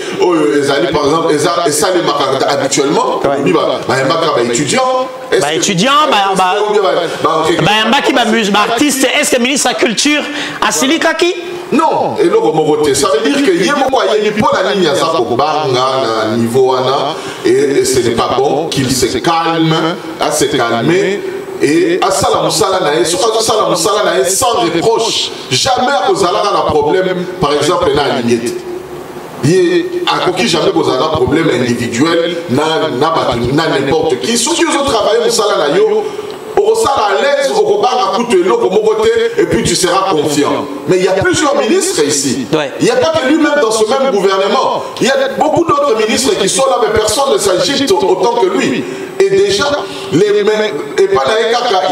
Par exemple, et ça les habituellement, étudiants. Étudiants, artiste, est-ce que ministre de la Culture a Silikaki? Non, et là, ça veut dire que il y a la ligne à niveau et ce n'est pas bon qu'il se calme, à se calmer. Et à ça, sans reproche, jamais vous allez avoir un problème, par exemple, dans la lignette. À qui jamais vous avez un problème individuel, n'importe qui. Ceux qui ont travaillé au salaire, au salaire à l'aise, au rebar à côté, et puis tu seras confiant. Mais il y a plusieurs ministres ici. Il n'y a pas que lui-même dans ce même gouvernement. Il y a beaucoup d'autres ministres qui sont là, mais personne ne s'agite autant que lui. Et déjà, il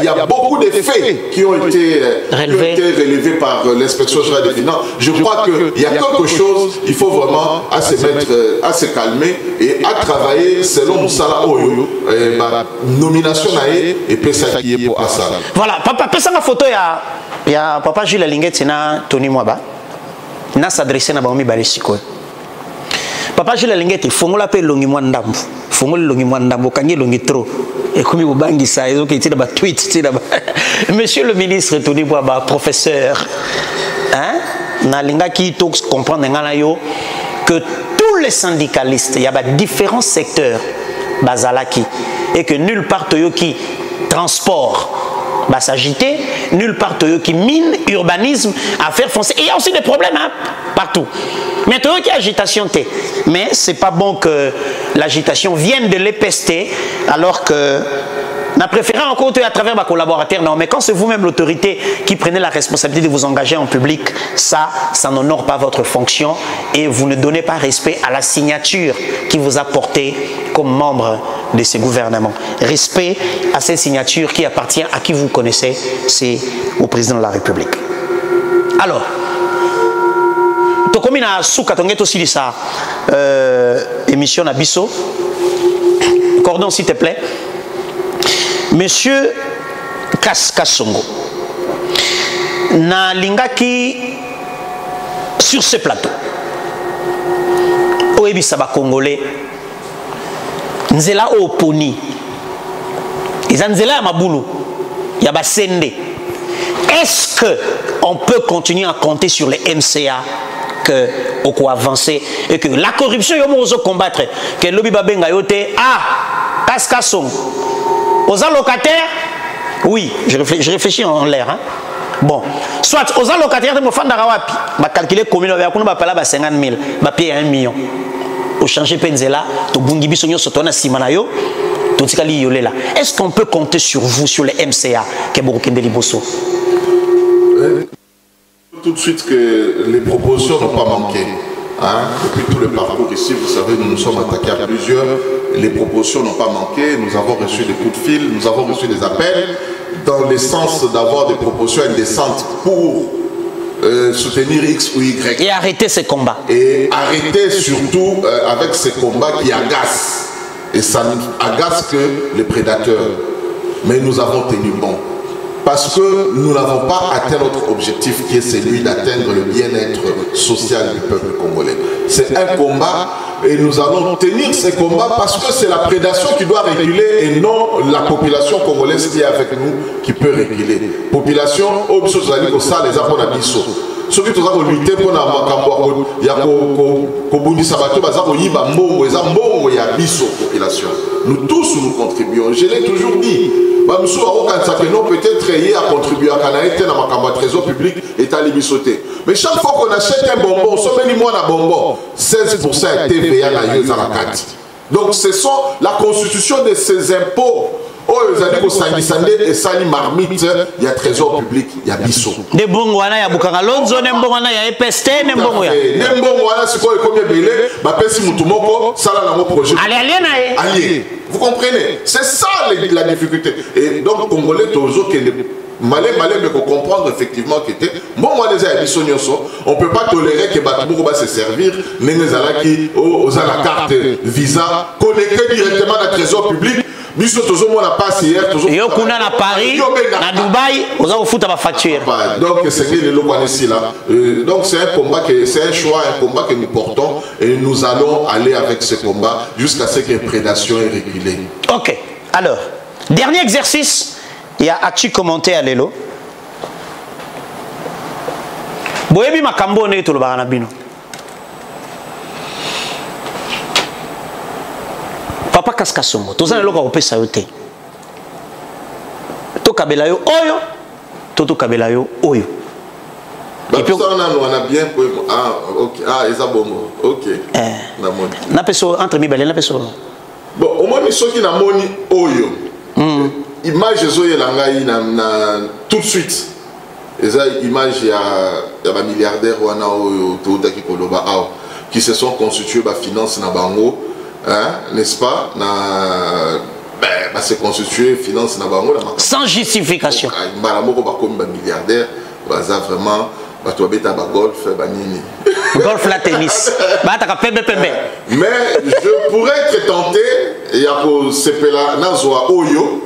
y a beaucoup de faits qui ont été relevés par l'inspection générale des finances. Je crois qu'il y a quelque chose, il faut vraiment à se mettre, à se calmer et à travailler selon Moussala Oyo, nomination et Pessa qui est pour Assala. Voilà, papa, Pessa ma photo, il y a papa Gilles Linguet, c'est Tony Mwaba. Il a s'adressé à Baomi Balesiko. Papa Gilles Linguet, il faut l'appeler Longi Mwandam. Fongo longi mwandambo kangi longi trop et comme vous bangi ça ils ont été là tweet monsieur le ministre Tony Mwaba professeur hein na linga qui tox comprendre ngana yo que tous les syndicalistes il y a différents secteurs bazalaki et que nulle part toyo qui transport va s'agiter, nulle part qui mine, urbanisme, affaires foncières. Et il y a aussi des problèmes hein, partout. Mais il y a agitation. Mais ce n'est pas bon que l'agitation vienne de l'EPST alors que on a préféré encore à travers ma collaborateur. Non, mais quand c'est vous-même l'autorité qui prenez la responsabilité de vous engager en public, ça n'honore pas votre fonction et vous ne donnez pas respect à la signature qui vous a porté comme membre de ce gouvernement. Respect à cette signature qui appartient à qui vous connaissez, c'est au président de la République. Alors, Tokomina Souka Tonget aussi dit ça, émission Nabiso. Cordon, s'il te plaît. Monsieur Kassongo, na lingaki sur ce plateau, Oebi Saba Congolais, Nzela Oponi, Nzela Mabulu, Yabasende. Est-ce qu'on peut continuer à compter sur les MCA que on peut avancer et que la corruption, il faut combattre, que l'Obi Babenga yote, Kassongo. Aux allocataires, oui, je réfléchis en l'air. Hein. Bon, soit aux allocataires de mon fan d'Arawapi, je calculer combien on va payer 50 000, je payer 1 million. Au changer Penzela, to bungibi sonyo sotona simanayo, to tikali yolela. Est-ce qu'on peut compter sur vous, sur les MCA, que Borokende Liboso? tout de suite que les propositions n'ont pas manqué. Hein? Depuis tout le parcours ici, vous savez, nous nous sommes attaqués à plusieurs. Les propositions n'ont pas manqué. Nous avons reçu des coups de fil, nous avons reçu des appels dans le sens d'avoir des propositions indécentes pour soutenir X ou Y. Et arrêter ces combats. Et arrêter surtout avec ces combats qui agacent. Et ça agace que les prédateurs. Mais nous avons tenu bon. Parce que nous n'avons pas atteint notre objectif qui est celui d'atteindre le bien-être social du peuple congolais. C'est un combat et nous allons tenir ces combats parce que c'est la prédation qui doit réguler et non la population congolaise qui est avec nous qui peut réguler. Population, les apôtres ceux qui ont lutté pour la population. Nous tous nous contribuons. Je l'ai toujours dit. Peut-être à contribuer à la trésor public et à l'Ibisoté. Mais chaque fois qu'on achète un bonbon, un bonbon, 16% est TVA à la carte. Donc ce sont la constitution de ces impôts. Oh, et sali marmite, il y a trésor public, il y a bisso. Des bongwana ya bukanga lonzo ne bongwana ya EPST ne bongwana. Ne bongwana c'est quoi combien belé, ba pesi mutumoko, sala na mo projet. Allez. Vous comprenez? C'est ça la difficulté. Et donc congolais tozo que malé mais qu'on comprendre effectivement que on ne peut pas tolérer que Batoubo va se servir aux à la carte visa connecté directement à la trésor public. Nous sommes à passe hier, et au Kuna à Paris, à Dubaï, aux a foutu ma facture. Donc c'est le local ici là. Donc c'est un combat c'est un choix, un combat que nous portons et nous allons aller avec ce combat jusqu'à ce que la prédation est régulée. Ok. Alors, dernier exercice. Il y a Achi commenté à l'élo. Boyebi makambo ne to lo bagana bino. Papa Kaskasongo, tozana loka opesa yo te. To kabela yo oyo, to kabela yo oyo. Et puis on a bien OK. Eza bongo. OK. Na peso entre mibale na peso. Bon, au moins soki na moni oyo. Image tout de suite. Image il y a des milliardaires qui se sont constitués par finance na bango, n'est-ce pas? Se constituer finance na bango sans justification. Milliardaire, vraiment golf golf la tennis. Mais je pourrais être tenté il y a pour sepela nazwa oyo.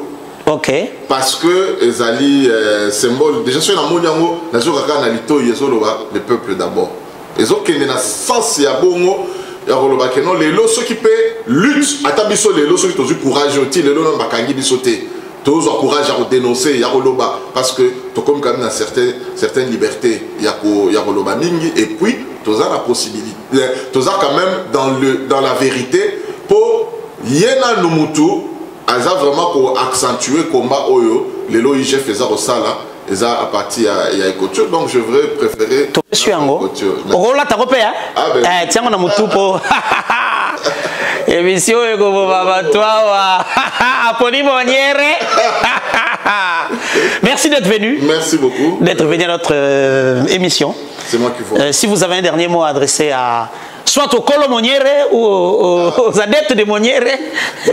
Ok. Parce que Ezali symbole déjà sur la mondiango le peuple d'abord. Les autres qui n'ont sens ya bongo ya roloba que non les lots ceux qui paient lutte atabiso les lots ceux qui ont du courage aussi les lots non bakangi bisoté. Tous ont courage à dénoncer ya roloba parce que to comme quand même dans certaines libertés ya roloba mingi et puis tous a la possibilité tous a quand même dans la vérité pour yena numutu Aza vraiment pour accentuer le combat oyo, les lois IGF faisant au sala, ils a à partir à Écoutio, donc je vais préférer. Tu es en haut. Oh là, t'as repéré hein? Tiens, on a mon tout émission Ego Baba toi, Aponi Moniere. Merci d'être venu. Merci beaucoup. D'être venu à notre émission. C'est moi qui vous. Si vous avez un dernier mot à adresser à soit au Colo Moniere ou aux adeptes de Moniere.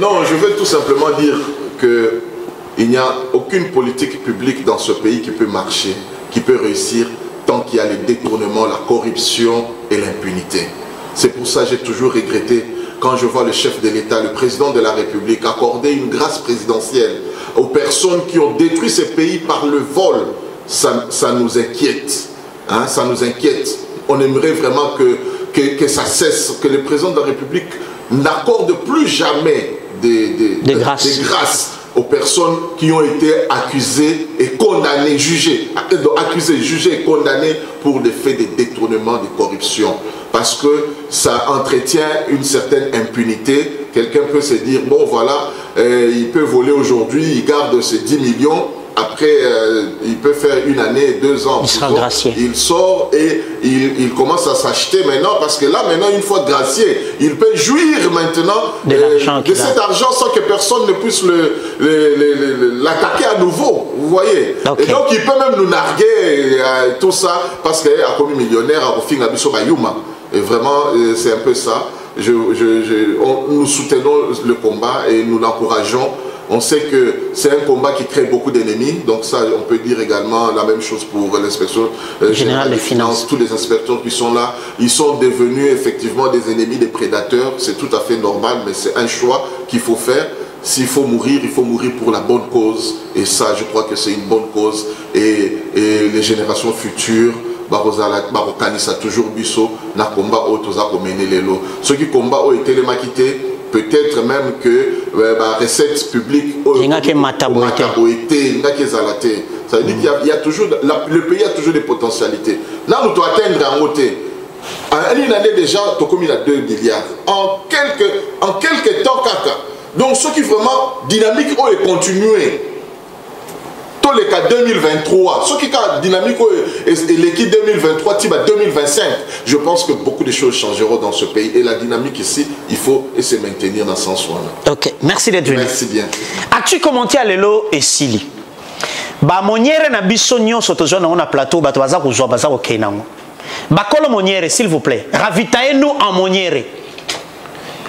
Non, je veux tout simplement dire qu'il n'y a aucune politique publique dans ce pays qui peut marcher, qui peut réussir tant qu'il y a le détournement, la corruption et l'impunité. C'est pour ça que j'ai toujours regretté quand je vois le chef de l'État, le président de la République, accorder une grâce présidentielle aux personnes qui ont détruit ce pays par le vol. Ça nous inquiète. Hein, ça nous inquiète. On aimerait vraiment que ça cesse, que le président de la République n'accorde plus jamais des grâces aux personnes qui ont été accusées et condamnées, jugées et condamnées pour des faits de détournement, de corruption. Parce que ça entretient une certaine impunité. Quelqu'un peut se dire, bon voilà, il peut voler aujourd'hui, il garde ses 10 millions. Après, il peut faire 1 année, 2 ans. Il sera gracié. Il sort et il commence à s'acheter maintenant. Parce que là, maintenant, une fois gracié, il peut jouir maintenant de cet argent sans que personne ne puisse l'attaquer à nouveau, vous voyez. Okay. Et donc il peut même nous narguer tout ça parce qu'il a commis millionnaire au fin d'Abisso Bayuma. Et vraiment, c'est un peu ça. Nous soutenons le combat et nous l'encourageons. On sait que c'est un combat qui crée beaucoup d'ennemis, donc ça, on peut dire également la même chose pour l'inspection générale des finances. Tous les inspecteurs qui sont là, ils sont devenus effectivement des ennemis, des prédateurs. C'est tout à fait normal, mais c'est un choix qu'il faut faire. S'il faut mourir, il faut mourir pour la bonne cause. Et ça, je crois que c'est une bonne cause. Et les générations futures, Barokanisa toujours biso, na combat autoza komene lelo. Ceux qui combat ont été les maquittés. Peut-être même que la recette publique ça veut dire qu'il y a toujours, le pays a toujours des potentialités. Là, nous devons atteindre en côté. En une année déjà, tu as commis 2 milliards. En quelques temps, caca. Donc, ce qui vraiment dynamique est continué. Tous les cas 2023, ce qui est dynamique et l'équipe 2023, type 2025, je pense que beaucoup de choses changeront dans ce pays. Et la dynamique ici, il faut se maintenir dans ce sens. Ok, merci d'être venu. Merci bien. As-tu commenté à Lelo et Sili? Ba moniere na biso nyonso tozona on a plateau bato baza kozwa baza okena ngo. Ba kolo moniere s'il vous plaît, ravitaillez-nous en moniere.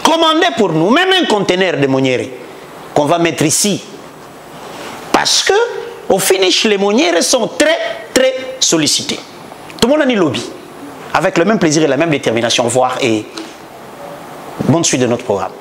Commandez pour nous même un conteneur de moniere qu'on va mettre ici. Parce que au finish, les monières sont très sollicités. Tout le monde a mis lobby. Avec le même plaisir et la même détermination. Au revoir et bonne suite de notre programme.